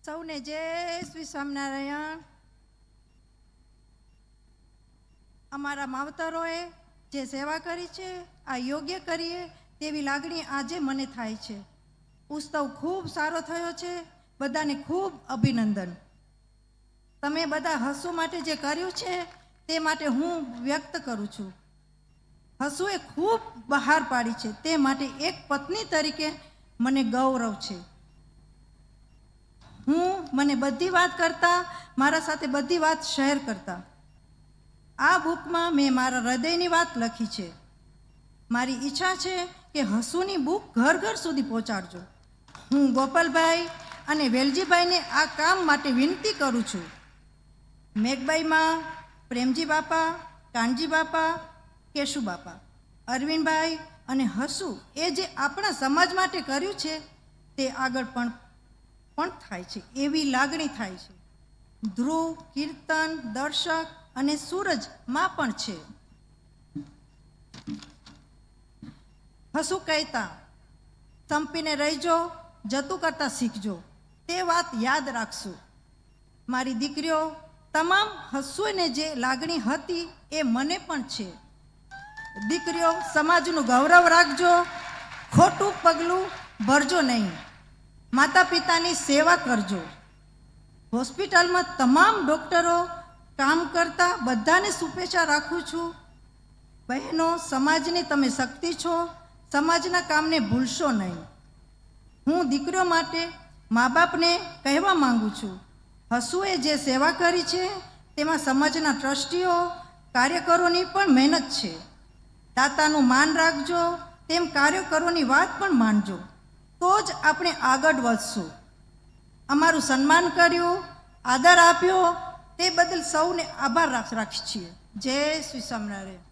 સૌને જય શ્રી સ્વામિનારાયણ। અમારા માવતરોએ જે સેવા કરી છે આ યોગ્ય કરીએ તેવી લાગણી આજે મને થાય છે। ઉત્સવ ખૂબ સારો થયો છે, બધાને ખૂબ અભિનંદન। તમે બધા હસુ માટે જે કર્યું છે તે માટે હું વ્યક્ત કરું છું। હસુએ ખૂબ બહાર પાડી છે, તે માટે એક પત્ની તરીકે મને ગૌરવ છે। મને બધી વાત કરતા, મારા સાથે બધી વાત શેર કરતા। આ બુકમાં મેં મારા હૃદયની વાત લખી છે। મારી ઈચ્છા છે કે હસુની બુક ઘર ઘર સુધી પહોંચાડજો। હું ગોપાલભાઈ અને વેલજીભાઈને આ કામ માટે વિનંતી કરું છું। મેઘબાઈમાં પ્રેમજી બાપા, કાનજી બાપા, કેશુ બાપા, અરવિંદભાઈ અને હસુ એ જે આપણા સમાજ માટે કર્યું છે તે આગળ પણ થાય છે એવી લાગણી થાય છે। ધ્રુવ, કીર્તન, દર્શક અને સૂરજ માં પણ છે। હસુ કહેતા, સંપીને રહીજો, જતું કરતા શીખજો, તે વાત યાદ રાખશું। મારી દીકરીઓ, તમામ હસુને જે લાગણી હતી એ મને પણ છે। દીકરીઓ, સમાજનું ગૌરવ રાખજો, ખોટું પગલું ભરજો નહીં, માતા પિતાની સેવા કરજો। હોસ્પિટલમાં તમામ ડૉક્ટરો કામ કરતા બધાને શુભેચ્છા રાખું છું। બહેનો, સમાજની તમે શક્તિ છો, સમાજના કામને ભૂલશો નહીં। હું દીકરીઓ માટે મા બાપને કહેવા માંગુ છું, હસુએ જે સેવા કરી છે તેમાં સમાજના ટ્રસ્ટીઓ, કાર્યકરોની પણ મહેનત છે। દાતાનું માન રાખજો, તેમ કાર્યકરોની વાત પણ માનજો, તો જ આપણે આગળ વધશું। અમારું સન્માન કર્યું, આદર આપ્યો તે બદલ સૌને આભાર રાખીએ છીએ। જય શ્રી સ્વામિનારાયણ।